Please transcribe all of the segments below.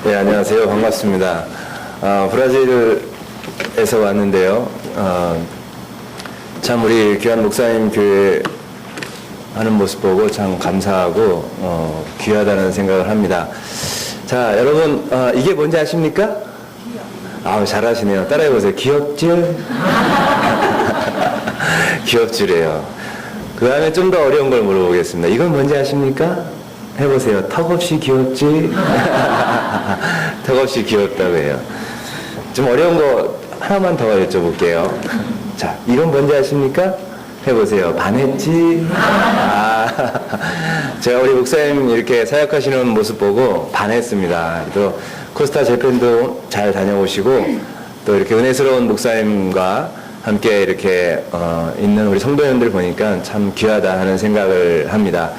네, 안녕하세요. 반갑습니다. 브라질에서 왔는데요. 참 우리 귀한 목사님 교회 하는 모습 보고 참 감사하고 귀하다는 생각을 합니다. 자, 여러분 이게 뭔지 아십니까? 잘하시네요. 따라해보세요. 기업질? 기업질이에요. 그 다음에 좀 더 어려운 걸 물어보겠습니다. 이건 뭔지 아십니까? 해보세요. 턱없이 귀엽지? 턱없이 귀엽다고 해요. 좀 어려운 거 하나만 더 여쭤볼게요. 자, 이건 뭔지 아십니까? 해보세요. 반했지? 제가 우리 목사님 이렇게 사역하시는 모습 보고 반했습니다. 또 코스타 재팬도 잘 다녀오시고 또 이렇게 은혜스러운 목사님과 함께 이렇게 있는 우리 성도님들 보니까 참 귀하다 하는 생각을 합니다.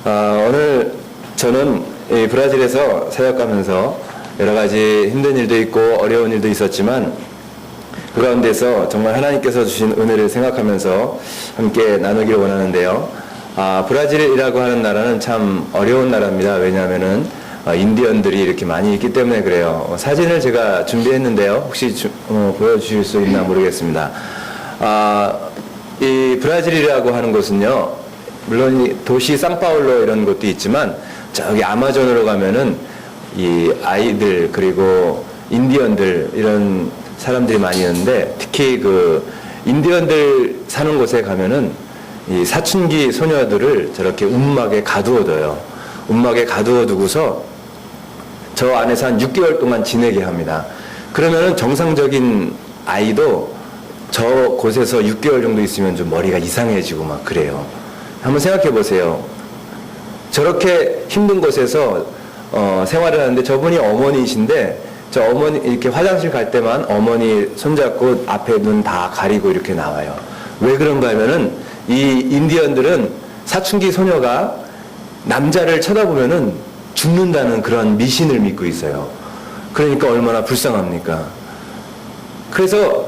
오늘 저는 이 브라질에서 사역하면서 여러 가지 힘든 일도 있고 어려운 일도 있었지만 그 가운데서 정말 하나님께서 주신 은혜를 생각하면서 함께 나누기를 원하는데요. 브라질이라고 하는 나라는 참 어려운 나라입니다. 왜냐하면은 인디언들이 이렇게 많이 있기 때문에 그래요. 사진을 제가 준비했는데요. 혹시 보여주실 수 있나 모르겠습니다. 이 브라질이라고 하는 곳은요, 물론 도시 상파울로 이런 곳도 있지만 저기 아마존으로 가면은 이 아이들 그리고 인디언들 이런 사람들이 많이 있는데 특히 그 인디언들 사는 곳에 가면은 이 사춘기 소녀들을 저렇게 움막에 가두어둬요. 움막에 가두어두고서 저 안에서 한 6개월 동안 지내게 합니다. 그러면은 정상적인 아이도 저 곳에서 6개월 정도 있으면 좀 머리가 이상해지고 막 그래요. 한번 생각해 보세요. 저렇게 힘든 곳에서 생활을 하는데 저분이 어머니이신데 저 어머니 이렇게 화장실 갈 때만 어머니 손잡고 앞에 눈 다 가리고 이렇게 나와요. 왜 그런가 하면은 이 인디언들은 사춘기 소녀가 남자를 쳐다보면은 죽는다는 그런 미신을 믿고 있어요. 그러니까 얼마나 불쌍합니까? 그래서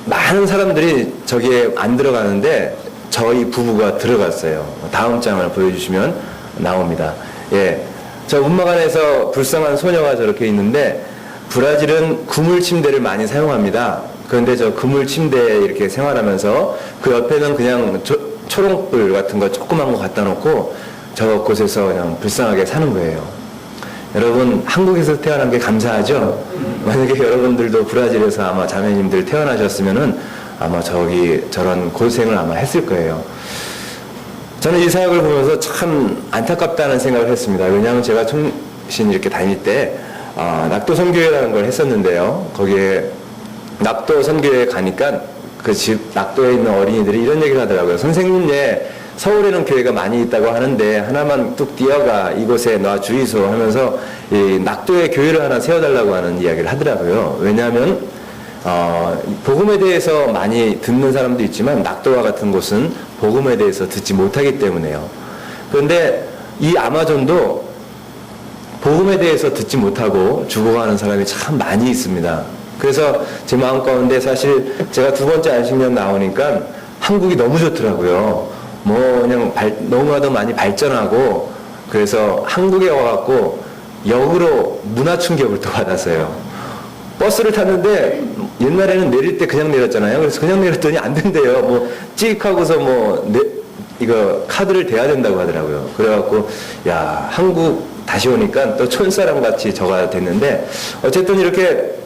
많은 사람들이 저기에 안 들어가는데 저희 부부가 들어갔어요. 다음 장을 보여주시면 나옵니다. 예, 저 움막 안에서 불쌍한 소녀가 저렇게 있는데 브라질은 그물 침대를 많이 사용합니다. 그런데 저 그물 침대에 이렇게 생활하면서 그 옆에는 그냥 초롱불 같은 거 조그만 거 갖다 놓고 저 곳에서 그냥 불쌍하게 사는 거예요. 여러분 한국에서 태어난 게 감사하죠? 만약에 여러분들도 브라질에서 아마 자매님들 태어나셨으면은 아마 저런 고생을 아마 했을 거예요. 저는 이 사역을 보면서 참 안타깝다는 생각을 했습니다. 왜냐하면 제가 총신 이렇게 다닐 때 낙도 선교회라는 걸 했었는데요. 거기에 낙도 선교회에 가니까 그 집 낙도에 있는 어린이들이 이런 얘기를 하더라고요. 선생님, 서울에는 교회가 많이 있다고 하는데 하나만 뚝 뛰어가 이곳에 놔 주이소 하면서 이 낙도에 교회를 하나 세워달라고 하는 이야기를 하더라고요. 왜냐하면 복음에 대해서 많이 듣는 사람도 있지만 낙도와 같은 곳은 복음에 대해서 듣지 못하기 때문에요. 그런데 이 아마존도 복음에 대해서 듣지 못하고 죽어가는 사람이 참 많이 있습니다. 그래서 제 마음 가운데 사실 제가 두 번째 안식년 나오니까 한국이 너무 좋더라고요. 그냥 너무나도 많이 발전하고 그래서 한국에 와갖고 역으로 문화 충격을 또 받았어요. 버스를 탔는데 옛날에는 내릴 때 그냥 내렸잖아요. 그래서 그냥 내렸더니 안 된대요. 찍 하고서 이거 카드를 대야 된다고 하더라고요. 그래갖고 야, 한국 다시 오니까 또 촌사람 같이 저가 됐는데 어쨌든 이렇게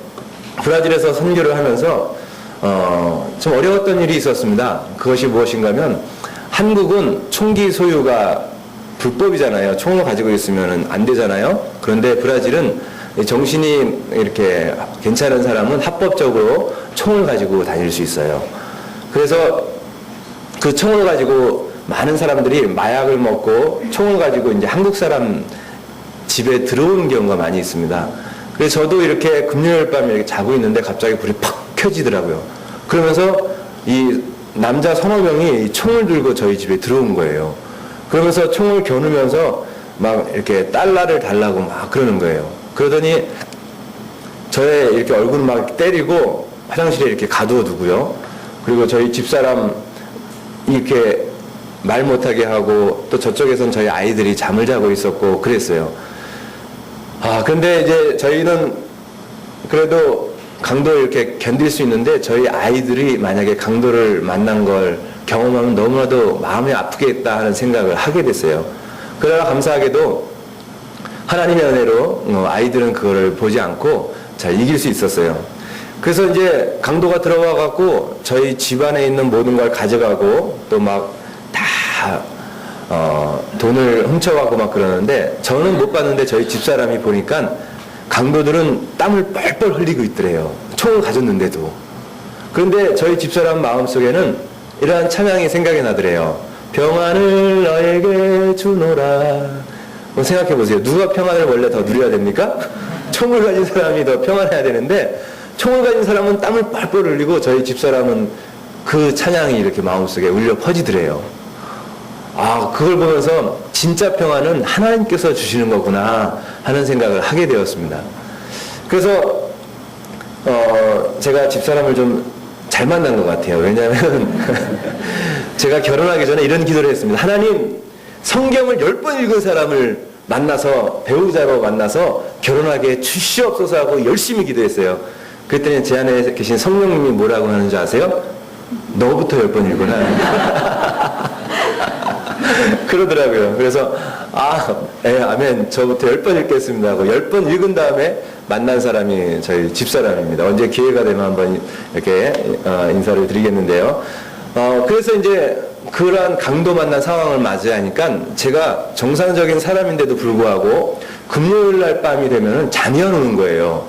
브라질에서 선교를 하면서 좀 어려웠던 일이 있었습니다. 그것이 무엇인가 하면 한국은 총기 소유가 불법이잖아요. 총을 가지고 있으면 안 되잖아요. 그런데 브라질은 정신이 이렇게 괜찮은 사람은 합법적으로 총을 가지고 다닐 수 있어요. 그래서 그 총을 가지고 많은 사람들이 마약을 먹고 총을 가지고 이제 한국 사람 집에 들어오는 경우가 많이 있습니다. 그래서 저도 이렇게 금요일 밤에 이렇게 자고 있는데 갑자기 불이 팍 켜지더라고요. 그러면서 이 남자 서너 명이 총을 들고 저희 집에 들어온 거예요. 그러면서 총을 겨누면서 막 이렇게 달러를 달라고 막 그러는 거예요. 그러더니 저의 이렇게 얼굴을 막 때리고 화장실에 이렇게 가두어 두고요. 그리고 저희 집사람 이렇게 말 못하게 하고 또 저쪽에선 저희 아이들이 잠을 자고 있었고 그랬어요. 근데 이제 저희는 그래도 강도 이렇게 견딜 수 있는데 저희 아이들이 만약에 강도를 만난 걸 경험하면 너무나도 마음이 아프겠다 하는 생각을 하게 됐어요. 그러나 감사하게도 하나님의 은혜로 아이들은 그거를 보지 않고 잘 이길 수 있었어요. 그래서 이제 강도가 들어와 갖고 저희 집안에 있는 모든 걸 가져가고 또 막 다 돈을 훔쳐가고 막 그러는데 저는 못 봤는데 저희 집사람이 보니까 강도들은 땀을 뻘뻘 흘리고 있더래요. 총을 가졌는데도. 그런데 저희 집사람 마음속에는 이러한 찬양이 생각이 나더래요. 평안을 너에게 주노라. 생각해 보세요. 누가 평안을 원래 더 누려야 됩니까? 총을 가진 사람이 더 평안해야 되는데 총을 가진 사람은 땀을 뻘뻘 흘리고 저희 집사람은 그 찬양이 이렇게 마음속에 울려 퍼지더래요. 그걸 보면서 진짜 평안은 하나님께서 주시는 거구나 하는 생각을 하게 되었습니다. 그래서 제가 집사람을 좀 잘 만난 것 같아요. 왜냐하면 제가 결혼하기 전에 이런 기도를 했습니다. 하나님, 성경을 10번 읽은 사람을 만나서 배우자로 만나서 결혼하게 주시옵소서 하고 열심히 기도했어요. 그랬더니 제 안에 계신 성령님이 뭐라고 하는지 아세요? 너부터 10번 읽어라. 그러더라고요. 그래서 아멘, 저부터 10번 읽겠습니다 하고 10번 읽은 다음에 만난 사람이 저희 집사람입니다. 언제 기회가 되면 한번 이렇게 인사를 드리겠는데요. 그래서 이제 그러한 강도 만난 상황을 맞이하니까 제가 정상적인 사람인데도 불구하고 금요일 날 밤이 되면 잠이 안 오는 거예요.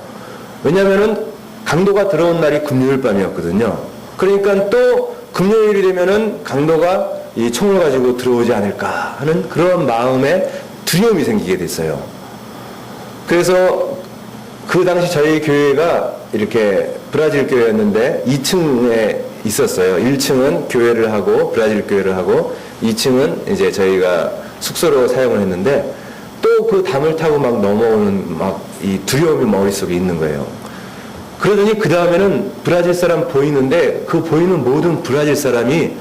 왜냐면은 강도가 들어온 날이 금요일 밤이었거든요. 그러니까 또 금요일이 되면은 강도가 이 총을 가지고 들어오지 않을까 하는 그런 마음에 두려움이 생기게 됐어요. 그래서 그 당시 저희 교회가 이렇게 브라질 교회였는데 2층에 있었어요. 1층은 교회를 하고 브라질 교회를 하고 2층은 이제 저희가 숙소로 사용을 했는데 또 그 담을 타고 막 넘어오는 막 이 두려움이 머릿속에 있는 거예요. 그러더니 그 다음에는 브라질 사람 보이는데 그 보이는 모든 브라질 사람이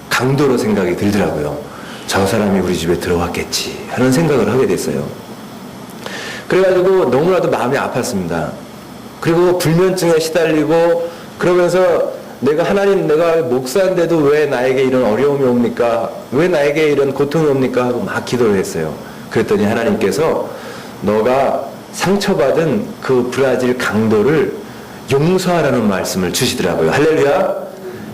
강도로 생각이 들더라고요. 저 사람이 우리 집에 들어왔겠지 하는 생각을 하게 됐어요. 그래가지고 너무나도 마음이 아팠습니다. 그리고 불면증에 시달리고 그러면서 하나님 내가 목사인데도 왜 나에게 이런 어려움이 옵니까? 왜 나에게 이런 고통이 옵니까? 하고 막 기도를 했어요. 그랬더니 하나님께서 너가 상처받은 그 브라질 강도를 용서하라는 말씀을 주시더라고요. 할렐루야.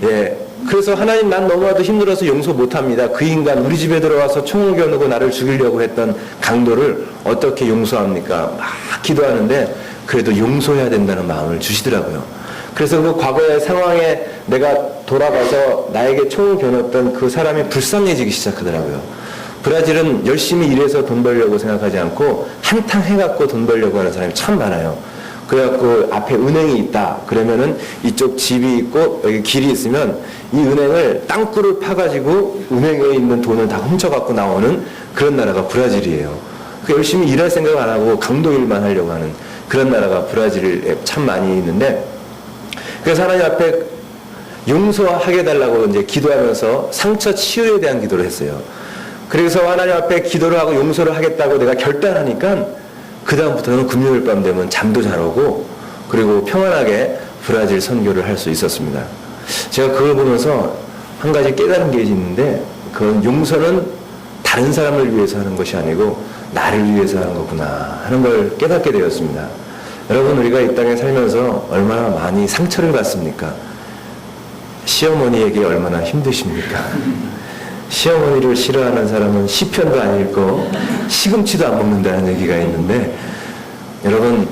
예. 그래서 하나님 난 너무나도 힘들어서 용서 못합니다. 그 인간 우리 집에 들어와서 총을 겨누고 나를 죽이려고 했던 강도를 어떻게 용서합니까? 막 기도하는데 그래도 용서해야 된다는 마음을 주시더라고요. 그래서 그 과거의 상황에 내가 돌아가서 나에게 총을 겨눴던 그 사람이 불쌍해지기 시작하더라고요. 브라질은 열심히 일해서 돈 벌려고 생각하지 않고 한탕 해갖고 돈 벌려고 하는 사람이 참 많아요. 그래갖고 앞에 은행이 있다. 그러면은 이쪽 집이 있고 여기 길이 있으면 이 은행을 땅굴을 파가지고 은행에 있는 돈을 다 훔쳐갖고 나오는 그런 나라가 브라질이에요. 열심히 일할 생각 안 하고 강도 일만 하려고 하는 그런 나라가 브라질에 참 많이 있는데 그래서 하나님 앞에 용서하게 해달라고 이제 기도하면서 상처 치유에 대한 기도를 했어요. 그래서 하나님 앞에 기도를 하고 용서를 하겠다고 내가 결단하니까 그 다음부터는 금요일 밤 되면 잠도 잘 오고 그리고 평안하게 브라질 선교를 할 수 있었습니다. 제가 그걸 보면서 한 가지 깨달은 게 있는데 그건 용서는 다른 사람을 위해서 하는 것이 아니고 나를 위해서 하는 거구나 하는 걸 깨닫게 되었습니다. 여러분 우리가 이 땅에 살면서 얼마나 많이 상처를 받습니까? 시어머니에게 얼마나 힘드십니까? 시어머니를 싫어하는 사람은 시편도 안 읽고 시금치도 안 먹는다는 얘기가 있는데 여러분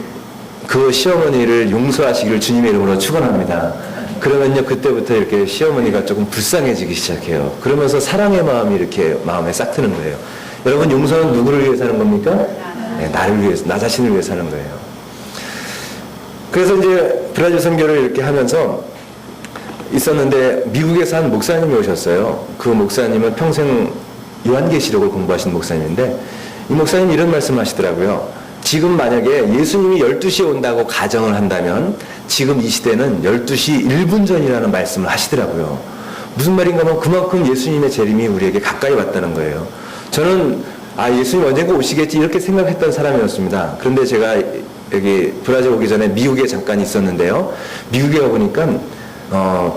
그 시어머니를 용서하시기를 주님의 이름으로 축원합니다. 그러면요 그때부터 이렇게 시어머니가 조금 불쌍해지기 시작해요. 그러면서 사랑의 마음이 이렇게 마음에 싹 트는 거예요. 여러분 용서는 누구를 위해서 하는 겁니까? 네, 나를 위해서, 나 자신을 위해서 하는 거예요. 그래서 이제 브라질 선교를 이렇게 하면서 있었는데 미국에서 한 목사님이 오셨어요. 그 목사님은 평생 요한계시록을 공부하신 목사님인데 이 목사님이 이런 말씀을 하시더라고요. 지금 만약에 예수님이 12시에 온다고 가정을 한다면 지금 이 시대는 12시 1분 전이라는 말씀을 하시더라고요. 무슨 말인가 하면 그만큼 예수님의 재림이 우리에게 가까이 왔다는 거예요. 저는 예수님 언젠가 오시겠지 이렇게 생각했던 사람이었습니다. 그런데 제가 여기 브라질 오기 전에 미국에 잠깐 있었는데요. 미국에 가보니까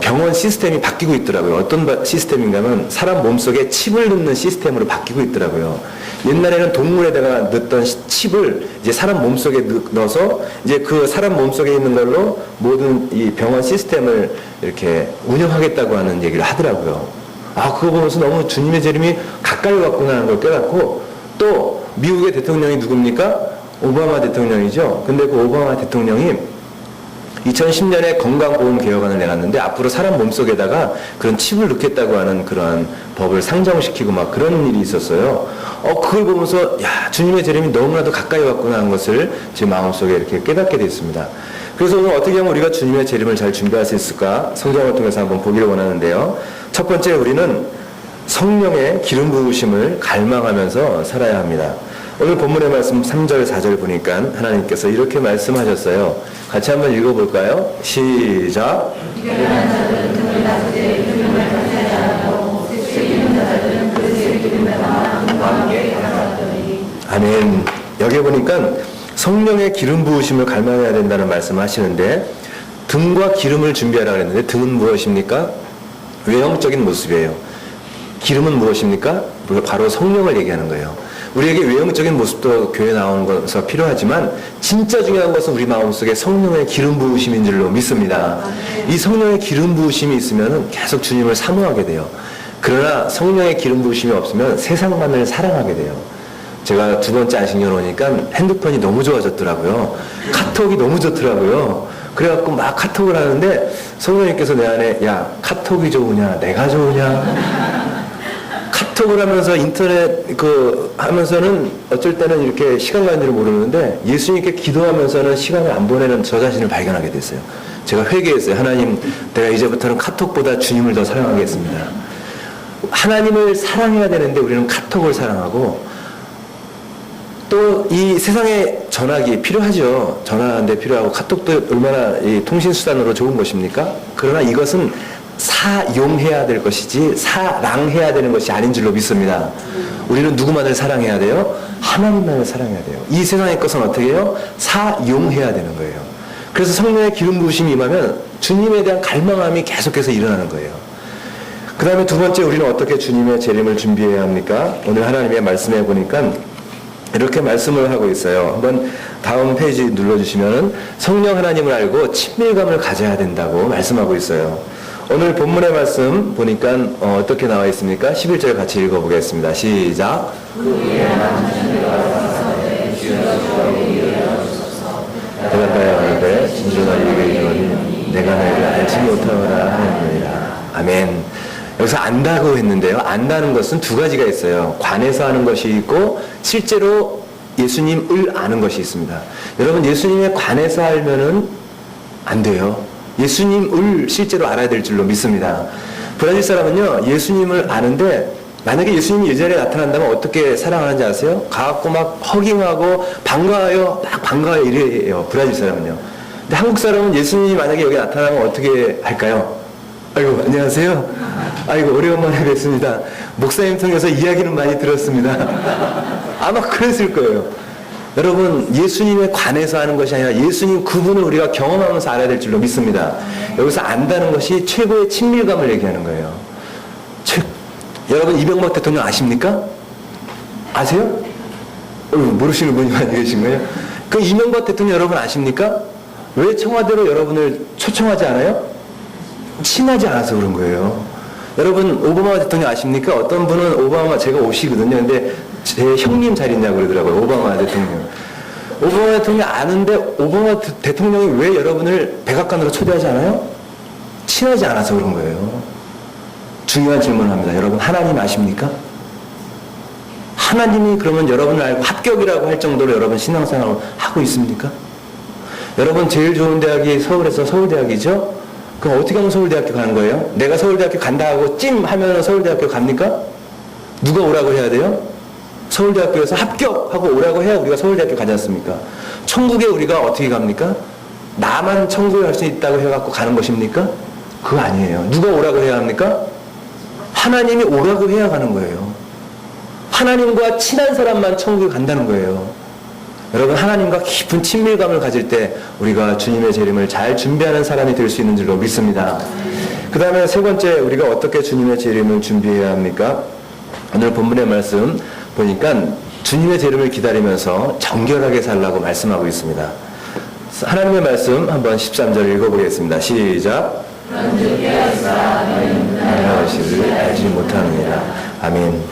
병원 시스템이 바뀌고 있더라고요. 어떤 시스템인가 하면 사람 몸속에 칩을 넣는 시스템으로 바뀌고 있더라고요. 옛날에는 동물에다가 넣었던 칩을 이제 사람 몸속에 넣어서 이제 그 사람 몸속에 있는 걸로 모든 이 병원 시스템을 이렇게 운영하겠다고 하는 얘기를 하더라고요. 그거 보면서 너무 주님의 재림이 가까이 왔구나 하는 걸 깨닫고, 또 미국의 대통령이 누굽니까? 오바마 대통령이죠. 근데 그 오바마 대통령이 2010년에 건강보험개혁안을 내놨는데 앞으로 사람 몸속에다가 그런 칩을 넣겠다고 하는 그런 법을 상정시키고 막 그런 일이 있었어요. 그걸 보면서 주님의 재림이 너무나도 가까이 왔구나 하는 것을 제 마음속에 이렇게 깨닫게 됐습니다. 그래서 오늘 어떻게 하면 우리가 주님의 재림을 잘 준비할 수 있을까? 성경을 통해서 한번 보기를 원하는데요. 첫 번째, 우리는 성령의 기름 부으심을 갈망하면서 살아야 합니다. 오늘 본문의 말씀 3절, 4절 보니까 하나님께서 이렇게 말씀하셨어요. 같이 한번 읽어볼까요? 시작. 아멘. 여기 보니까 성령의 기름 부으심을 갈망해야 된다는 말씀을 하시는데, 등과 기름을 준비하라 그랬는데 등은 무엇입니까? 외형적인 모습이에요. 기름은 무엇입니까? 바로 성령을 얘기하는 거예요. 우리에게 외형적인 모습도 교회에 나오는 것은 필요하지만 진짜 중요한 것은 우리 마음속에 성령의 기름 부으심인 줄로 믿습니다. 이 성령의 기름 부으심이 있으면 계속 주님을 사모하게 돼요. 그러나 성령의 기름 부으심이 없으면 세상만을 사랑하게 돼요. 제가 두 번째 안식년 오니까 핸드폰이 너무 좋아졌더라고요. 카톡이 너무 좋더라고요. 그래갖고 막 카톡을 하는데 성령님께서 내 안에 카톡이 좋으냐 내가 좋으냐, 카톡을 하면서 인터넷 하면서는 어쩔 때는 이렇게 시간 가는 줄 모르는데 예수님께 기도하면서는 시간을 안 보내는 저 자신을 발견하게 됐어요. 제가 회개했어요. 하나님, 내가 이제부터는 카톡보다 주님을 더 사랑하겠습니다. 하나님을 사랑해야 되는데 우리는 카톡을 사랑하고, 또 이 세상에 전화기 필요하죠. 전화하는데 필요하고 카톡도 얼마나 이 통신수단으로 좋은 것입니까? 그러나 이것은 사용해야 될 것이지 사랑해야 되는 것이 아닌 줄로 믿습니다. 우리는 누구만을 사랑해야 돼요? 하나님만을 사랑해야 돼요. 이 세상의 것은 어떻게 해요? 사용해야 되는 거예요. 그래서 성령의 기름 부으심이 임하면 주님에 대한 갈망함이 계속해서 일어나는 거예요. 그 다음에 두 번째, 우리는 어떻게 주님의 재림을 준비해야 합니까? 오늘 하나님의 말씀에 보니까 이렇게 말씀을 하고 있어요. 한번 다음 페이지 눌러주시면은 성령 하나님을 알고 친밀감을 가져야 된다고 말씀하고 있어요. 오늘 본문의 말씀 보니까 어떻게 나와 있습니까? 11절 같이 읽어보겠습니다. 시작. 대답하여 가로되 진정한 이에게 이르노니 내가 너희를 알지 못하노라 하느니라. 아멘. 여기서 안다고 했는데요. 안다는 것은 두 가지가 있어요. 관해서 하는 것이 있고 실제로 예수님을 아는 것이 있습니다. 여러분, 예수님에 관해서 알면은 안 돼요. 예수님을 실제로 알아야 될 줄로 믿습니다. 브라질 사람은요, 예수님을 아는데 만약에 예수님이 예전에 나타난다면 어떻게 사랑하는지 아세요? 가갖고 막 허깅하고 반가워요, 막 반가워요 이래요. 브라질 사람은요. 근데 한국 사람은 예수님이 만약에 여기 나타나면 어떻게 할까요? 아이고, 안녕하세요. 아이고, 오래간만에 뵙습니다. 목사님 통해서 이야기는 많이 들었습니다. 아마 그랬을 거예요. 여러분, 예수님에 관해서 하는 것이 아니라 예수님 그분을 우리가 경험하면서 알아야 될 줄로 믿습니다. 여기서 안다는 것이 최고의 친밀감을 얘기하는 거예요. 여러분, 이명박 대통령 아십니까? 아세요? 모르시는 분이 많이 계신 거예요? 그 이명박 대통령 여러분 아십니까? 왜 청와대로 여러분을 초청하지 않아요? 친하지 않아서 그런 거예요. 여러분, 오바마 대통령 아십니까? 어떤 분은 오바마, 제가 오시거든요. 근데 제 형님 잘 있냐고 그러더라고요. 오바마 대통령. 오바마 대통령 아는데 오바마 대통령이 왜 여러분을 백악관으로 초대하지 않아요? 친하지 않아서 그런 거예요. 중요한 질문을 합니다. 여러분, 하나님 아십니까? 하나님이 그러면 여러분을 알고 합격이라고 할 정도로 여러분 신앙생활을 하고 있습니까? 여러분, 제일 좋은 대학이 서울에서 서울대학이죠? 그럼 어떻게 하면 서울대학교 가는 거예요? 내가 서울대학교 간다 하고 찜 하면 서울대학교 갑니까? 누가 오라고 해야 돼요? 서울대학교에서 합격하고 오라고 해야 우리가 서울대학교 가지 않습니까? 천국에 우리가 어떻게 갑니까? 나만 천국에 갈 수 있다고 해갖고 가는 것입니까? 그거 아니에요. 누가 오라고 해야 합니까? 하나님이 오라고 해야 가는 거예요. 하나님과 친한 사람만 천국에 간다는 거예요. 여러분, 하나님과 깊은 친밀감을 가질 때 우리가 주님의 재림을 잘 준비하는 사람이 될 수 있는 줄로 믿습니다. 그 다음에 세 번째, 우리가 어떻게 주님의 재림을 준비해야 합니까? 오늘 본문의 말씀 보니까 주님의 재림을 기다리면서 정결하게 살라고 말씀하고 있습니다. 하나님의 말씀 한번 13절 읽어보겠습니다. 시작. 하나님을 알지 못합니다. 아멘.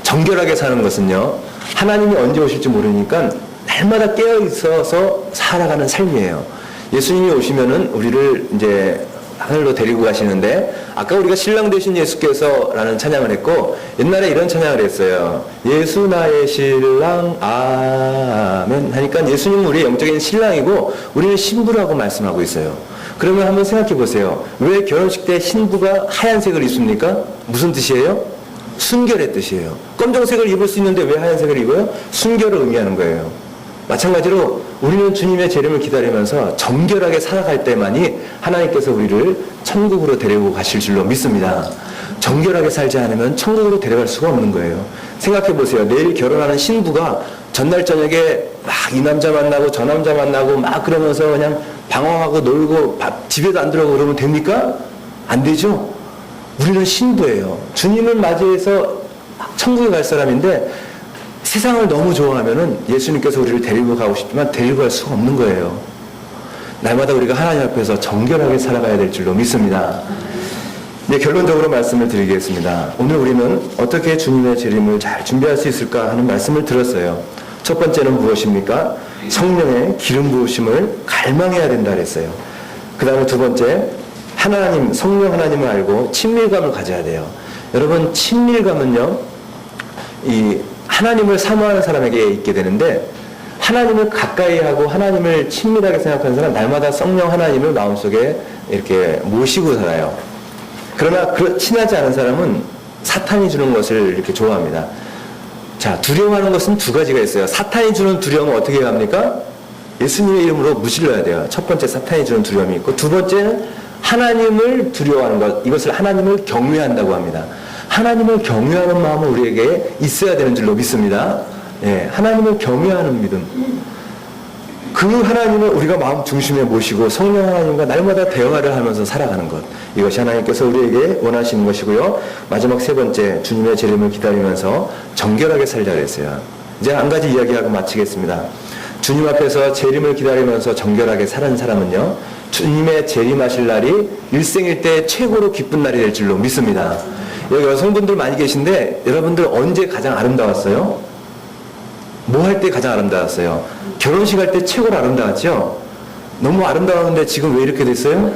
정결하게 사는 것은요, 하나님이 언제 오실지 모르니까 날마다 깨어 있어서 살아가는 삶이에요. 예수님이 오시면은 우리를 이제 하늘로 데리고 가시는데, 아까 우리가 신랑 되신 예수께서 라는 찬양을 했고, 옛날에 이런 찬양을 했어요. 예수 나의 신랑 아멘 하니까 예수님은 우리의 영적인 신랑이고 우리는 신부라고 말씀하고 있어요. 그러면 한번 생각해 보세요. 왜 결혼식 때 신부가 하얀색을 입습니까? 무슨 뜻이에요? 순결의 뜻이에요. 검정색을 입을 수 있는데 왜 하얀색을 입어요? 순결을 의미하는 거예요. 마찬가지로 우리는 주님의 재림을 기다리면서 정결하게 살아갈 때만이 하나님께서 우리를 천국으로 데리고 가실 줄로 믿습니다. 정결하게 살지 않으면 천국으로 데려갈 수가 없는 거예요. 생각해 보세요. 내일 결혼하는 신부가 전날 저녁에 막 이 남자 만나고 저 남자 만나고 막 그러면서 그냥 방황하고 놀고 집에도 안 들어가고 그러면 됩니까? 안 되죠? 우리는 신부예요. 주님을 맞이해서 천국에 갈 사람인데, 세상을 너무 좋아하면은 예수님께서 우리를 데리고 가고 싶지만 데리고 갈 수가 없는 거예요. 날마다 우리가 하나님 앞에서 정결하게 살아가야 될 줄로 믿습니다. 네, 결론적으로 말씀을 드리겠습니다. 오늘 우리는 어떻게 주님의 재림을 잘 준비할 수 있을까 하는 말씀을 들었어요. 첫 번째는 무엇입니까? 성령의 기름 부으심을 갈망해야 된다 그랬어요. 그 다음에 두 번째, 하나님, 성령 하나님을 알고 친밀감을 가져야 돼요. 여러분, 친밀감은요, 이 하나님을 사모하는 사람에게 있게 되는데, 하나님을 가까이 하고 하나님을 친밀하게 생각하는 사람, 날마다 성령 하나님을 마음속에 이렇게 모시고 살아요. 그러나 친하지 않은 사람은 사탄이 주는 것을 이렇게 좋아합니다. 자, 두려워하는 것은 두 가지가 있어요. 사탄이 주는 두려움은 어떻게 해야 합니까? 예수님의 이름으로 무찔러야 돼요. 첫 번째, 사탄이 주는 두려움이 있고, 두 번째는 하나님을 두려워하는 것, 이것을 하나님을 경외한다고 합니다. 하나님을 경외하는 마음은 우리에게 있어야 되는 줄로 믿습니다. 예, 하나님을 경외하는 믿음. 그 하나님을 우리가 마음 중심에 모시고 성령 하나님과 날마다 대화를 하면서 살아가는 것. 이것이 하나님께서 우리에게 원하시는 것이고요. 마지막 세 번째, 주님의 재림을 기다리면서 정결하게 살자 그랬어요. 이제 한 가지 이야기하고 마치겠습니다. 주님 앞에서 재림을 기다리면서 정결하게 사는 사람은요, 주님의 재림하실 날이 일생일대 최고로 기쁜 날이 될 줄로 믿습니다. 여기 여성분들 많이 계신데, 여러분들 언제 가장 아름다웠어요? 뭐 할 때 가장 아름다웠어요? 결혼식 할 때 최고로 아름다웠죠? 너무 아름다웠는데 지금 왜 이렇게 됐어요?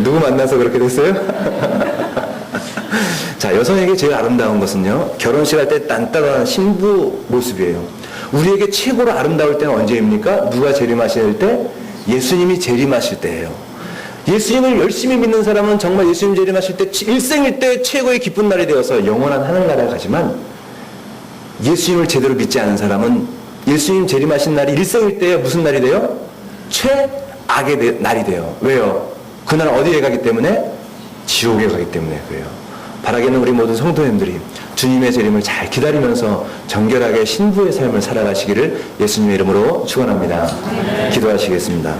누구 만나서 그렇게 됐어요? 자, 여성에게 제일 아름다운 것은요, 결혼식 할 때 딴따라한 신부 모습이에요. 우리에게 최고로 아름다울 때는 언제입니까? 누가 재림하실 때? 예수님이 재림하실 때예요. 예수님을 열심히 믿는 사람은 정말 예수님 재림하실 때 일생일대 최고의 기쁜 날이 되어서 영원한 하늘나라에 가지만, 예수님을 제대로 믿지 않은 사람은 예수님 재림하신 날이 일생일대에 무슨 날이 돼요? 최악의 날이 돼요. 왜요? 그날 어디에 가기 때문에? 지옥에 가기 때문에 그래요. 바라기는 우리 모든 성도님들이 주님의 재림을 잘 기다리면서 정결하게 신부의 삶을 살아가시기를 예수님의 이름으로 축원합니다. 기도하시겠습니다.